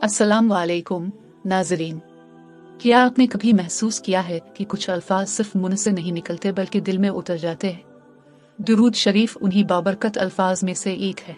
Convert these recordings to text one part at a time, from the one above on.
अस्सलाम वालेकुम नाज़रीन। क्या आपने कभी महसूस किया है कि कुछ अल्फाज सिर्फ मुंह से नहीं निकलते बल्कि दिल में उतर जाते हैं? दुरूद शरीफ उन्हीं बाबरकत अल्फाज में से एक है।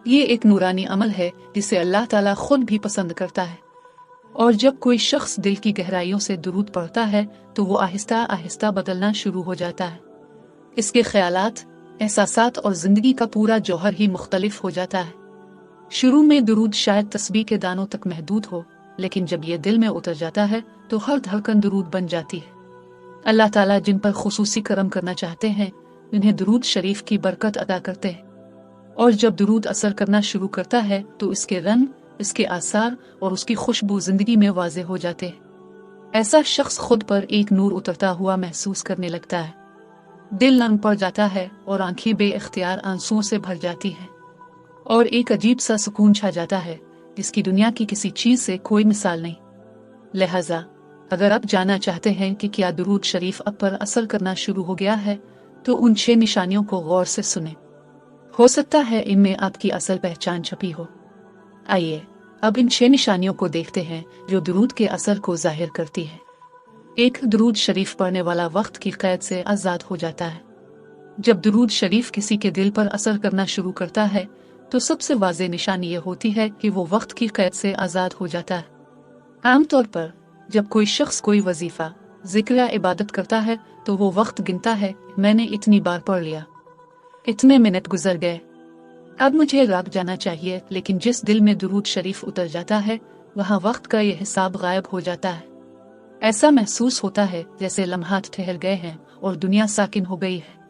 ये एक नूरानी अमल है जिसे अल्लाह ताला खुद भी पसंद करता है। और जब कोई शख्स दिल की गहराइयों से दुरूद पढ़ता है तो वो आहिस्ता आहिस्ता बदलना शुरू हो जाता है। इसके ख्यालात, एहसासात और जिंदगी का पूरा जौहर ही मुख्तलिफ हो जाता है। शुरू में दुरूद शायद तस्बीह के दानों तक महदूद हो, लेकिन जब ये दिल में उतर जाता है तो हर धड़कन दुरूद बन जाती है। अल्लाह ताला जिन पर खुसूसी करम करना चाहते हैं उन्हें दुरूद शरीफ की बरकत अता करते हैं। और जब दुरूद असर करना शुरू करता है तो इसके रंग, इसके आसार और उसकी खुशबू जिंदगी में वाज़े हो जाते हैं। ऐसा शख्स खुद पर एक नूर उतरता हुआ महसूस करने लगता है। दिल नम पड़ जाता है और आंखें बेइख्तियार आंसुओं से भर जाती हैं और एक अजीब सा सुकून छा जाता है जिसकी दुनिया की किसी चीज से कोई मिसाल नहीं। लिहाजा अगर आप जानना चाहते हैं कि क्या दुरूद शरीफ आप पर असर करना शुरू हो गया है तो उन 6 निशानियों को गौर से सुने। हो सकता है इनमें आपकी असल पहचान छपी हो। आइए अब इन 6 निशानियों को देखते हैं जो दुरूद के असर को जाहिर करती है। 1. दुरूद शरीफ पढ़ने वाला वक्त की कैद से आज़ाद हो जाता है। जब दुरूद शरीफ किसी के दिल पर असर करना शुरू करता है तो सबसे वाज़ेह निशानी ये होती है कि वो वक्त की कैद से आज़ाद हो जाता है। आमतौर पर जब कोई शख्स कोई वजीफा, जिक्र या इबादत करता है तो वो वक्त गिनता है, मैंने इतनी बार पढ़ लिया, इतने मिनट गुजर गए, अब मुझे राग जाना चाहिए। लेकिन जिस दिल में दुरूद शरीफ उतर जाता है वहाँ वक्त का ये हिसाब गायब हो जाता है। ऐसा महसूस होता है जैसे लम्हात ठहर गए हैं और दुनिया साकिन हो गई है।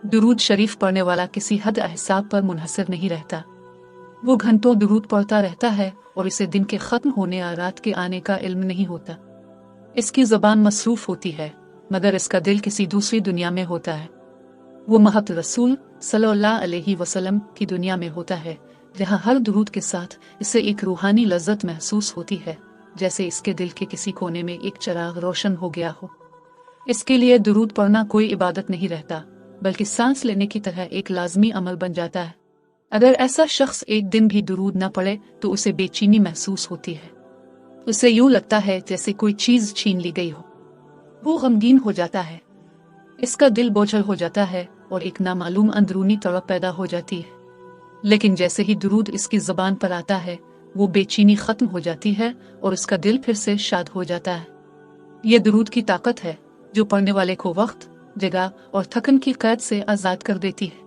दुरूद शरीफ पढ़ने वाला किसी हद हिसाब पर मुनहसर नहीं रहता। वो घंटों दुरूद पढ़ता रहता है और इसे दिन के खत्म होने या रात के आने का इल्म नहीं होता। इसकी ज़बान मसरूफ होती है मगर इसका दिल किसी दूसरी दुनिया में होता है। वो महत रसूल सल्लल्लाहु अलैहि वसल्लम की दुनिया में होता है जहाँ हर दुरूद के साथ इसे एक रूहानी लज्जत महसूस होती है, जैसे इसके दिल के किसी कोने में एक चिराग रोशन हो गया हो। इसके लिए दुरूद पढ़ना कोई इबादत नहीं रहता बल्कि सांस लेने की तरह एक लाजमी अमल बन जाता है। अगर ऐसा शख्स एक दिन भी दुरूद न पढ़े तो उसे बेचैनी महसूस होती है। उसे यूं लगता है जैसे कोई चीज छीन ली गई हो। वो गमगीन हो जाता है, इसका दिल बोझल हो जाता है और एक नामालूम अंदरूनी तड़प पैदा हो जाती है। लेकिन जैसे ही दुरूद इसकी ज़बान पर आता है वो बेचैनी खत्म हो जाती है और उसका दिल फिर से शाद हो जाता है। ये दुरूद की ताकत है जो पढ़ने वाले को वक्त, जगह और थकन की कैद से आज़ाद कर देती है।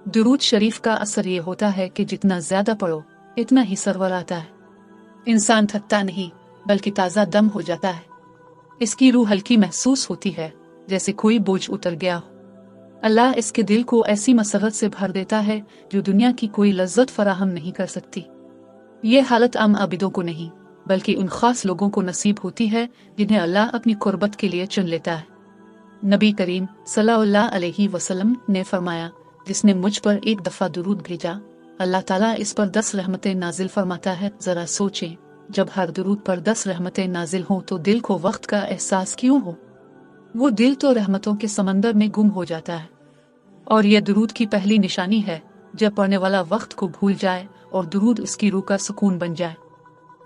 दुरूद शरीफ का असर ये होता है कि जितना ज्यादा पढ़ो इतना ही सरवर आता है। इंसान थकता नहीं बल्कि ताज़ा दम हो जाता है। इसकी रूह हल्की महसूस होती है जैसे कोई बोझ उतर गया हो। अल्लाह इसके दिल को ऐसी मसरत से भर देता है जो दुनिया की कोई लज्जत फराहम नहीं कर सकती। ये हालत आम आबिदों को नहीं बल्कि उन खास लोगों को नसीब होती है जिन्हें अल्लाह अपनी कुर्बत के लिए चुन लेता है। नबी करीम सल्लल्लाहु अलैहि वसल्लम ने फरमाया, जिसने मुझ पर एक दफा दुरूद भेजा अल्लाह ताला इस पर 10 रहमतें नाजिल फरमाता है। जरा सोचें, जब हर दुरूद पर 10 रहमतें नाजिल हों तो दिल को वक्त का एहसास क्यों हो? वो दिल तो रहमतों के समंदर में गुम हो जाता है। और यह दुरूद की पहली निशानी है जब पढ़ने वाला वक्त को भूल जाए और दुरूद उसकी रूह का सुकून बन जाए।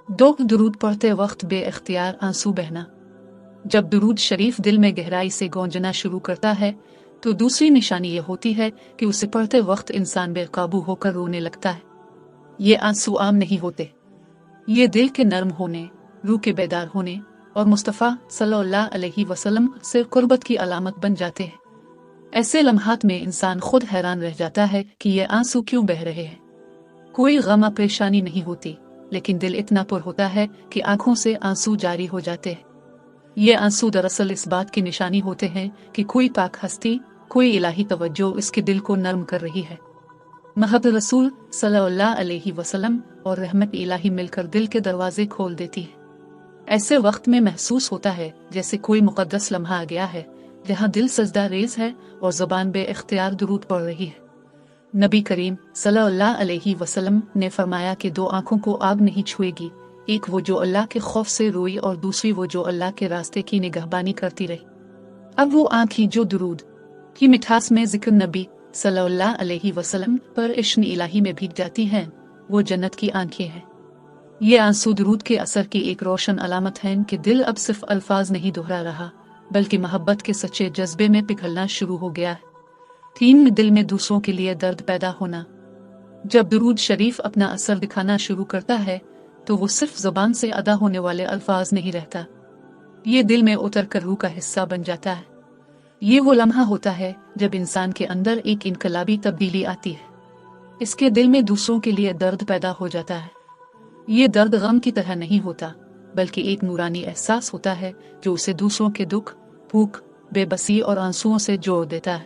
2. दुरूद पढ़ते वक्त बेइख्तियार आंसू बहना। जब दुरूद शरीफ दिल में गहराई से गूंजना शुरू करता है तो दूसरी निशानी ये होती है कि उसे पढ़ते वक्त इंसान बेकाबू होकर रोने लगता है। ये आंसू आम नहीं होते, ये दिल के नर्म होने, रूह के बेदार होने और मुस्तफ़ा सल्लल्लाहु अलैहि वसल्लम से कुर्बत की अलामत बन जाते हैं। ऐसे लम्हात में इंसान खुद हैरान रह जाता है कि ये आंसू क्यों बह रहे हैं। कोई गम परेशानी नहीं होती लेकिन दिल इतना पुर होता है कि आंखों से आंसू जारी हो जाते हैं। ये आंसू दरअसल इस बात की निशानी होते हैं कि कोई पाक हस्ती, कोई इलाही तवज्जो इसके दिल को नर्म कर रही है। महब रसूल सल्लल्लाहु अलैहि वसल्लम और रहमत इलाही मिलकर दिल के दरवाजे खोल देती है। ऐसे वक्त में महसूस होता है जैसे कोई मुकद्दस लम्हा आ गया है जहाँ दिल सजदा रेज है और ज़बान बेइख्तियार दुरूद पढ़ रही है। नबी करीम सल्लल्लाहु अलैहि वसल्लम ने फरमाया कि 2 आंखों को आग नहीं छुएगी, एक वो जो अल्लाह के खौफ से रोई और दूसरी वो जो अल्लाह के रास्ते की निगहबानी करती रही। अब वो आँखें जो दुरूद की मिठास में जिक्र नबी सल्लल्लाहु अलैहि वसल्लम पर इश्क़ इलाही में भीग जाती हैं, वो जन्नत की आंखें हैं। ये आंसू दुरूद के असर की एक रोशन अलामत हैं कि दिल अब सिर्फ अल्फाज नहीं दोहरा रहा बल्कि मोहब्बत के सच्चे जज्बे में पिघलना शुरू हो गया है। 3 दिल में दूसरों के लिए दर्द पैदा होना। जब दुरूद शरीफ अपना असर दिखाना शुरू करता है तो वो सिर्फ ज़ुबान से अदा होने वाले अल्फाज नहीं रहता, ये दिल में उतर कर रूह का हिस्सा बन जाता है। ये वो लम्हा होता है जब इंसान के अंदर एक इनकलाबी तब्दीली आती है। इसके दिल में दूसरों के लिए दर्द पैदा हो जाता है। ये दर्द गम की तरह नहीं होता बल्कि एक नूरानी एहसास होता है जो उसे दूसरों के दुख, भूख, बेबसी और आंसुओं से जोड़ देता है।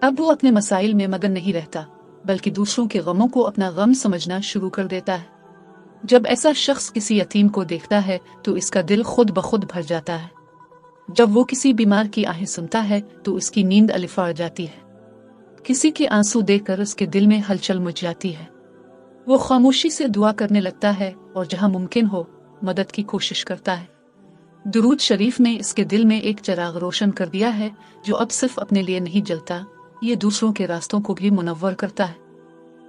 अब वो अपने मसाइल में मगन नहीं रहता बल्कि दूसरों के गमों को अपना गम समझना शुरू कर देता है। जब ऐसा शख्स किसी यतीम को देखता है तो इसका दिल खुद ब खुद भर जाता है। जब वो किसी बीमार की आहें सुनता है तो उसकी नींद अलिफाड़ जाती है। किसी के आंसू देखकर उसके दिल में हलचल मच जाती है। वो खामोशी से दुआ करने लगता है और जहां मुमकिन हो मदद की कोशिश करता है। दुरूद शरीफ ने इसके दिल में एक चिराग रोशन कर दिया है जो अब सिर्फ अपने लिए नहीं जलता, ये दूसरों के रास्तों को भी मुनव्वर करता है।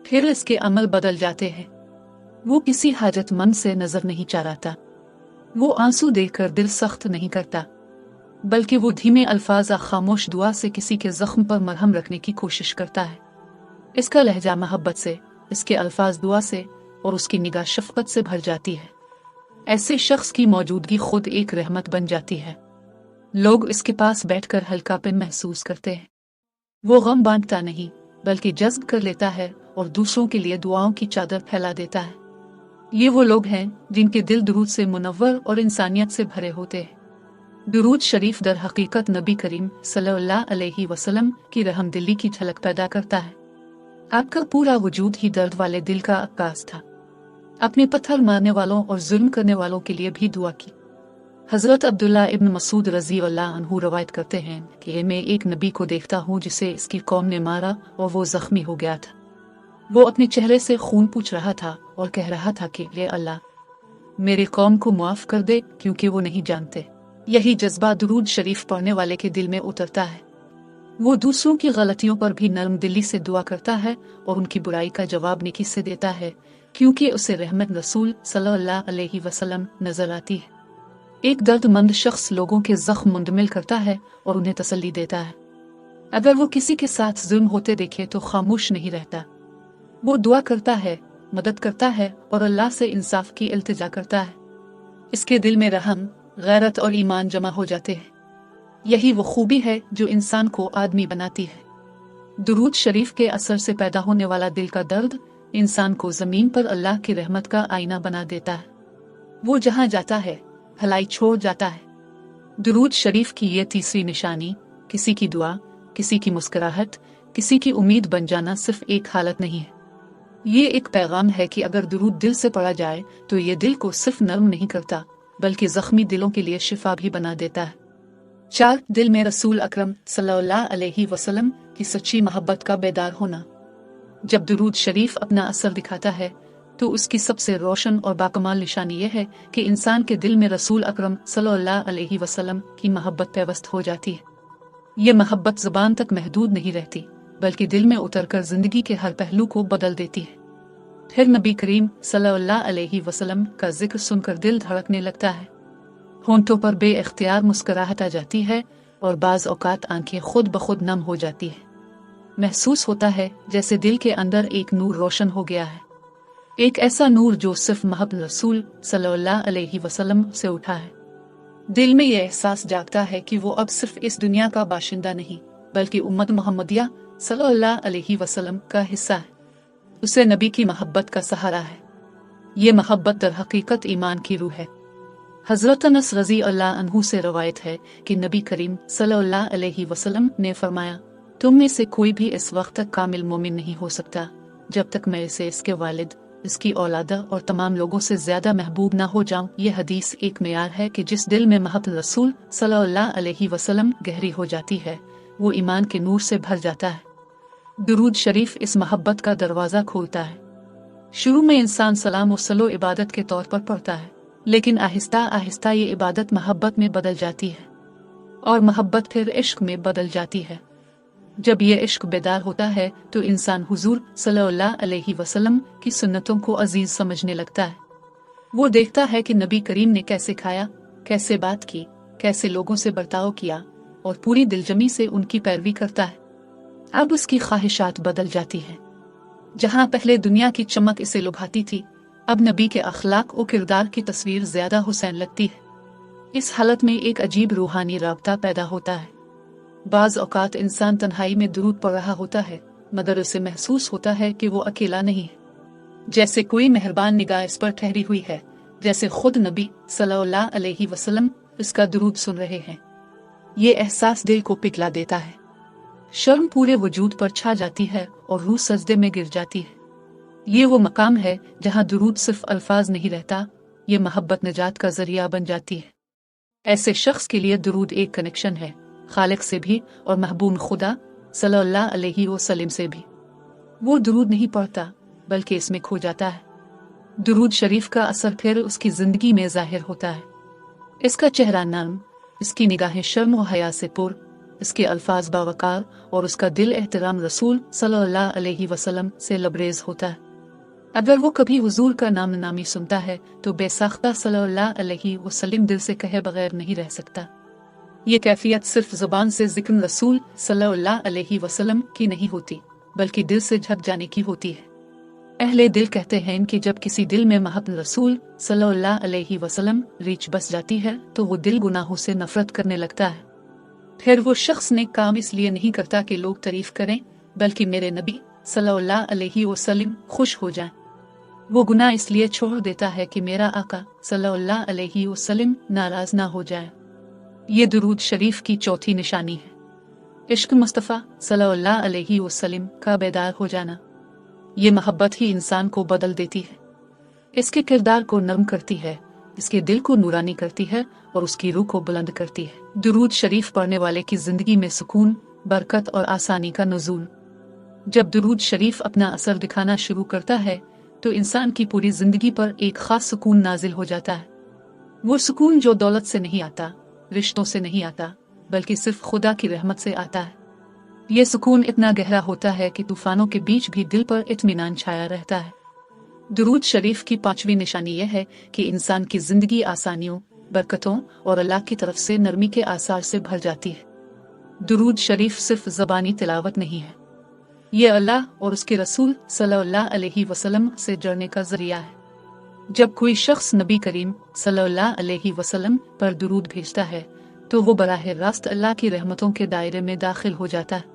फिर इसके अमल बदल जाते हैं। वो किसी हाजतमंद से नजर नहीं चराता, वो आंसू देखकर दिल सख्त नहीं करता बल्कि वो धीमे अल्फाज या खामोश दुआ से किसी के जख्म पर मरहम रखने की कोशिश करता है। इसका लहजा मोहब्बत से, इसके अल्फाज दुआ से और उसकी निगाह शफकत से भर जाती है। ऐसे शख्स की मौजूदगी खुद एक रहमत बन जाती है। लोग इसके पास बैठकर हल्कापन महसूस करते हैं। वो गम बांटता नहीं बल्कि जज्ब कर लेता है और दूसरों के लिए दुआओं की चादर फैला देता है। ये वो लोग हैं जिनके दिल दुरूद से मुनव्वर और इंसानियत से भरे होते हैं। दुरूद शरीफ दर हकीकत नबी करीम सल्लल्लाहु अलैहि वसल्लम की रहमदिली की झलक पैदा करता है। आपका पूरा वजूद ही दर्द वाले दिल का अक्कास था। अपने पत्थर मारने वालों और जुल्म करने वालों के लिए भी दुआ की। हजरत अब्दुल्ला इब्न मसूद रजी अल्लाह अन्हु रवायत करते हैं कि मैं एक नबी को देखता हूँ जिसे इसकी कौम ने मारा और वो जख्मी हो गया था। वो अपने चेहरे से खून पूछ रहा था और कह रहा था कि ये अल्लाह, मेरे कौम को मुआफ कर दे क्योंकि वो नहीं जानते। यही जज्बा दुरूद शरीफ पढ़ने वाले के दिल में उतरता है। वो दूसरों की गलतियों पर भी नरम दिली से दुआ करता है और उनकी बुराई का जवाब नेकी से देता है क्योंकि उसे रहमत रसूल सल्लल्लाहु अलैहि वसल्लम नजर आती है। एक दर्दमंद शख्स लोगों के जख्म मुंतमिल करता है और उन्हें तसल्ली देता है। अगर वो किसी के साथ जुल्म होते देखे तो खामोश नहीं रहता। वो दुआ करता है, मदद करता है और अल्लाह से इंसाफ की इल्तिजा करता है। इसके दिल में रहम, गैरत और ईमान जमा हो जाते हैं। यही वो खूबी है जो इंसान को आदमी बनाती है। दुरूद शरीफ के असर से पैदा होने वाला दिल का दर्द इंसान को जमीन पर अल्लाह की रहमत का आईना बना देता है। वो जहां जाता है भलाई छोड़ जाता है। दुरूद शरीफ की ये तीसरी निशानी, किसी की दुआ, किसी की मुस्कुराहट, किसी की उम्मीद बन जाना सिर्फ एक हालत नहीं है। ये एक पैगाम है कि अगर दुरूद दिल से पढ़ा जाए तो ये दिल को सिर्फ नरम नहीं करता बल्कि जख्मी दिलों के लिए शिफा भी बना देता है। 4 दिल में रसूल अकरम सल्लल्लाहु अलैहि वसल्लम की सच्ची मोहब्बत का बेदार होना। जब दुरूद शरीफ अपना असर दिखाता है तो उसकी सबसे रोशन और बाकमाल निशानी यह है कि इंसान के दिल में रसूल अकरम सल्लल्लाहु अलैहि वसल्लम की मोहब्बत पैवस्त हो जाती है। ये मोहब्बत ज़ुबान तक महदूद नहीं रहती बल्कि दिल में उतरकर जिंदगी के हर पहलू को बदल देती है। फिर नबी करीम सल्लल्लाहु अलैहि वसल्लम का जिक्र सुनकर दिल धड़कने लगता है। होंठों पर बेइख्तियार मुस्कुराहट आ जाती है और बाज़ औक़ात आंखें खुद ब खुद नम हो जाती है। महसूस होता है जैसे दिल के अंदर एक नूर रोशन हो गया है, एक ऐसा नूर जो सिर्फ महब रसूल सल्लल्लाहु अलैहि वसल्लम से उठा है। दिल में यह एहसास जागता है कि वो अब सिर्फ इस दुनिया का बाशिंदा नहीं बल्कि उम्मत मोहम्मदिया सल्लल्लाहु अलैहि वसल्लम का हिस्सा है। उसे नबी की मोहब्बत का सहारा है। ये मोहब्बत दर हकीकत ईमान की रूह है। हजरत अनस रजी अल्लाह अन्हु से रवायत है कि नबी करीम सल्लल्लाहु अलैहि वसल्लम ने फरमाया, तुम में से कोई भी इस वक्त तक कामिल मोमिन नहीं हो सकता जब तक मैं इसे इसके वालिद, इसकी औलादा और तमाम लोगों से ज्यादा महबूब ना हो जाऊं। ये हदीस एक मेयार है कि जिस दिल में मोहब्बत रसूल सल्लल्लाहु अलैहि वसल्लम गहरी हो जाती है वो ईमान के नूर से भर जाता है। दुरूद शरीफ इस मोहब्बत का दरवाज़ा खोलता है। शुरू में इंसान सलाम और सलो इबादत के तौर पर पढ़ता है, लेकिन आहिस्ता आहिस्ता ये इबादत मोहब्बत में बदल जाती है और मोहब्बत फिर इश्क में बदल जाती है। जब ये इश्क बेदार होता है तो इंसान हुजूर सल्लल्लाहु अलैहि वसल्लम की सुन्नतों को अजीज समझने लगता है। वो देखता है कि नबी करीम ने कैसे खाया, कैसे बात की, कैसे लोगों से बर्ताव किया और पूरी दिलजमी से उनकी पैरवी करता है। अब उसकी ख्वाहिशात बदल जाती हैं। जहां पहले दुनिया की चमक इसे लुभाती थी, अब नबी के अखलाक और किरदार की तस्वीर ज्यादा हुसैन लगती है। इस हालत में एक अजीब रूहानी राबता पैदा होता है। बाज औकात इंसान तन्हाई में दुरूद पढ़ रहा होता है, मगर उसे महसूस होता है कि वो अकेला नहीं है, जैसे कोई मेहरबान निगाह इस पर ठहरी हुई है, जैसे खुद नबी सल्लल्लाहु अलैहि वसल्लम इसका दुरूद सुन रहे हैं। ये एहसास दिल को पिघला देता है, शर्म पूरे वजूद पर छा जाती है और रूह सजदे में गिर जाती है। ये वो मकाम है जहाँ दुरूद सिर्फ अल्फाज नहीं रहता, ये मोहब्बत निजात का जरिया बन जाती है। ऐसे शख्स के लिए दुरूद एक कनेक्शन है, खालिक से भी और महबूब खुदा सल्लल्लाहु अलैहि वसल्लम से भी। वो दुरूद नहीं पढ़ता बल्कि इसमें खो जाता है। दुरूद शरीफ का असर फिर उसकी जिंदगी में जाहिर होता है। इसका चेहरा नर्म, इसकी निगाहें शर्म व हया से पुर, इसके अल्फाज बावकार और उसका दिल एहतराम रसूल सल्लल्लाहु अलैहि वसल्लम से लबरेज होता है। अगर वो कभी हुजूर का नाम नामी सुनता है तो बेसाख्ता सल्लल्लाहु अलैहि वसल्लम दिल से कहे बगैर नहीं रह सकता। ये कैफियत सिर्फ जुबान से जिक्र रसूल सल्लल्लाहु अलैहि वसल्लम की नहीं होती, बल्कि दिल से झक जाने की होती है। अहले दिल कहते हैं कि जब किसी दिल में मोहब्बत रसूल सल्लल्लाहु अलैहि वसल्लम रीछ बस जाती है तो वो दिल गुनाहों से नफरत करने लगता है। फिर वो शख्स ने काम इसलिए नहीं करता कि लोग तारीफ करें, बल्कि मेरे नबी सल्लल्लाहु अलैहि वसल्लम खुश हो जाएं। वो गुनाह इसलिए छोड़ देता है कि मेरा आका सल्लल्लाहु अलैहि वसल्लम नाराज ना हो जाए। ये दुरूद शरीफ की चौथी निशानी है, इश्क मुस्तफ़ा सल्लल्लाहु अलैहि वसल्लम का बेदार हो जाना। ये मोहब्बत ही इंसान को बदल देती है, इसके किरदार को नरम करती है, इसके दिल को नूरानी करती है और उसकी रूह को बुलंद करती है। दुरूद शरीफ पढ़ने वाले की जिंदगी में सुकून, बरकत और आसानी का नुज़ूल। जब दुरूद शरीफ अपना असर दिखाना शुरू करता है तो इंसान की पूरी जिंदगी पर एक खास सुकून नाजिल हो जाता है। वो सुकून जो दौलत से नहीं आता, रिश्तों से नहीं आता, बल्कि सिर्फ खुदा की रहमत से आता है। ये सुकून इतना गहरा होता है कि तूफानों के बीच भी दिल पर इत्मीनान छाया रहता है। दुरूद शरीफ की पांचवी निशानी यह है कि इंसान की जिंदगी आसानियों, बरकतों और अल्लाह की तरफ से नरमी के आसार से भर जाती है। दुरूद शरीफ सिर्फ ज़बानी तिलावत नहीं है, ये अल्लाह और उसके रसूल सल्लल्लाहु अलैहि वसल्लम से जुड़ने का जरिया है। जब कोई शख्स नबी करीम सल्लल्लाहु अलैहि वसल्लम पर दुरूद भेजता है तो वो बराह रास्त अल्लाह की रहमतों के दायरे में दाखिल हो जाता है।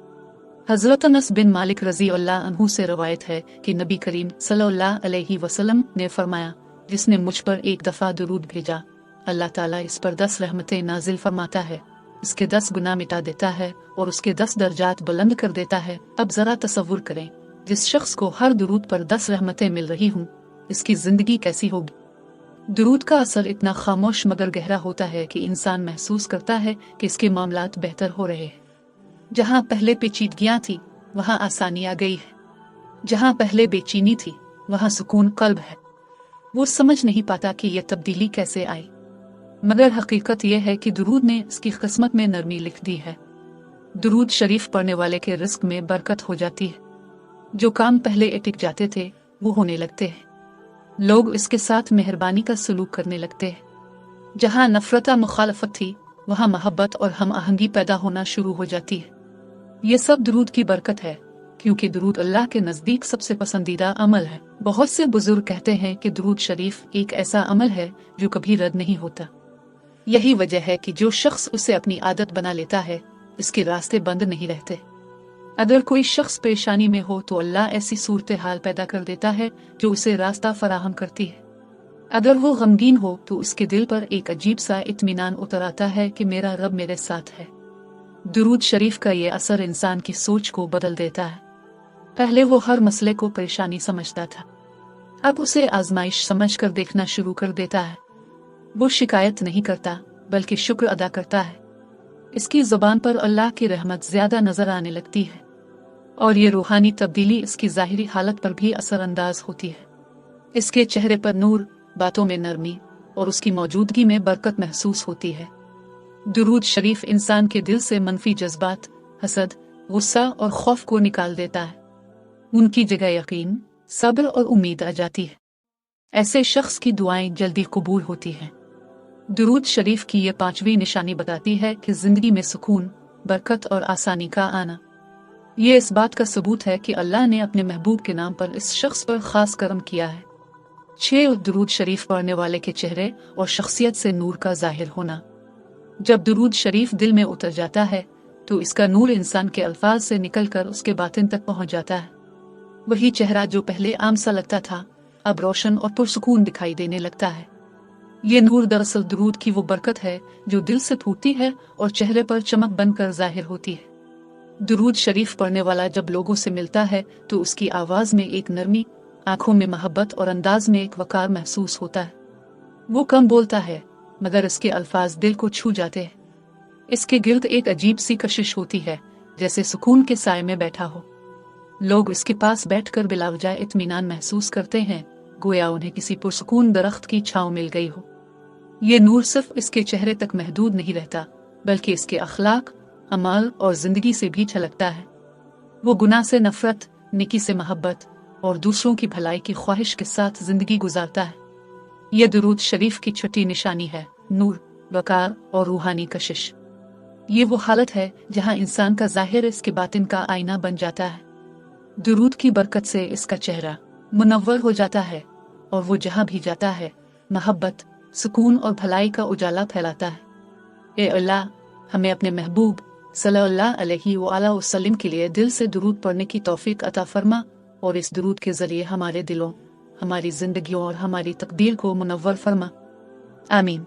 हज़रत अनस बिन मालिक रज़ी अल्लाह अन्हु से रवायत है कि नबी करीम सल्लल्लाहु अलैहि वसल्लम ने फरमाया, जिसने मुझ पर एक दफ़ा दुरूद भेजा, अल्लाह ताला इस पर 10 रहमतें नाजिल फरमाता है, इसके 10 गुनाह मिटा देता है और उसके 10 दर्जात बुलंद कर देता है। अब जरा तसव्वुर करें, जिस शख्स को हर दुरूद पर 10 रहमतें मिल रही हूँ, इसकी जिंदगी कैसी होगी। दुरूद का असर इतना खामोश मगर गहरा होता है कि इंसान महसूस करता है कि इसके मामलात बेहतर हो रहे हैं। जहाँ पहले पेचीदगियाँ थी वहाँ आसानी आ गई है, जहाँ पहले बेचैनी थी वहाँ सुकून कल्ब है। वो समझ नहीं पाता कि यह तब्दीली कैसे आई, मगर हकीकत यह है कि दुरूद ने इसकी किस्मत में नरमी लिख दी है। दुरूद शरीफ पढ़ने वाले के रिस्क में बरकत हो जाती है। जो काम पहले अटक जाते थे वो होने लगते हैं, लोग इसके साथ मेहरबानी का सलूक करने लगते हैं। जहाँ नफरत मुखालफत थी वहाँ मोहब्बत और हम आहंगी पैदा होना शुरू हो जाती है। ये सब दुरूद की बरकत है, क्योंकि दुरूद अल्लाह के नज़दीक सबसे पसंदीदा अमल है। बहुत से बुजुर्ग कहते हैं कि दुरूद शरीफ एक ऐसा अमल है जो कभी रद्द नहीं होता। यही वजह है कि जो शख्स उसे अपनी आदत बना लेता है, इसके रास्ते बंद नहीं रहते। अगर कोई शख्स परेशानी में हो तो अल्लाह ऐसी सूरत हाल पैदा कर देता है जो उसे रास्ता फराहम करती है। अगर वो गमगीन हो तो उसके दिल पर एक अजीब सा इत्मीनान उतर आता है कि मेरा रब मेरे साथ है। दुरूद शरीफ का ये असर इंसान की सोच को बदल देता है। पहले वो हर मसले को परेशानी समझता था, अब उसे आजमाइश समझकर देखना शुरू कर देता है। वो शिकायत नहीं करता बल्कि शुक्र अदा करता है। इसकी ज़ुबान पर अल्लाह की रहमत ज्यादा नजर आने लगती है और ये रूहानी तब्दीली इसकी ज़ाहिरी हालत पर भी असरअंदाज होती है। इसके चेहरे पर नूर, बातों में नरमी और उसकी मौजूदगी में बरकत महसूस होती है। दुरूद शरीफ इंसान के दिल से मनफी जज्बात, हसद, गुस्सा और खौफ को निकाल देता है। उनकी जगह यकीन, सब्र और उम्मीद आ जाती है। ऐसे शख्स की दुआएं जल्दी कबूल होती हैं। दुरूद शरीफ की ये 5वीं निशानी बताती है कि जिंदगी में सुकून, बरकत और आसानी का आना। ये इस बात का सबूत है कि अल्लाह ने अपने महबूब के नाम पर इस शख्स पर खास करम किया है। 6 दुरूद शरीफ पढ़ने वाले के चेहरे और शख्सियत से नूर का जाहिर होना। जब दुरूद शरीफ दिल में उतर जाता है तो इसका नूर इंसान के अल्फाज से निकलकर उसके बातिन तक पहुंच जाता है। वही चेहरा जो पहले आम सा लगता था अब रोशन और पुरसुकून दिखाई देने लगता है। ये नूर दरअसल दुरूद की वो बरकत है जो दिल से फूटती है और चेहरे पर चमक बनकर जाहिर होती है। दुरूद शरीफ पढ़ने वाला जब लोगों से मिलता है तो उसकी आवाज में एक नरमी, आंखों में मोहब्बत और अंदाज में एक वकार महसूस होता है। वो कम बोलता है मगर इसके अल्फाज दिल को छू जाते हैं। इसके गिर्द एक अजीब सी कशिश होती है, जैसे सुकून के साए में बैठा हो। लोग इसके पास बैठकर बिला वजह इत्मीनान महसूस करते हैं, गोया उन्हें किसी पुरसुकून दरख्त की छांव मिल गई हो। ये नूर सिर्फ इसके चेहरे तक महदूद नहीं रहता बल्कि इसके अखलाक, अमाल और जिंदगी से भी छलकता है। वो गुनाह से नफरत, नेकी से मोहब्बत और दूसरों की भलाई की ख्वाहिश के साथ जिंदगी गुजारता है। यह दुरूद शरीफ की छठी निशानी है, नूर, वकार और रूहानी कशिश। ये वो हालत है जहाँ इंसान का जाहिर इसके बातिन का आईना बन जाता है। दुरूद की बरकत से इसका चेहरा मुनव्वर हो जाता है और वो जहाँ भी जाता है मोहब्बत, सुकून और भलाई का उजाला फैलाता है। ए अल्लाह, हमें अपने महबूब सल्लल्लाहु अलैहि वसल्लम के लिए दिल से दुरूद पढ़ने की तौफीक अता फरमा और इस दुरूद के जरिए हमारे दिलों, हमारी जिंदगियों और हमारी तकदीर को मुनव्वर फरमा। आमीन।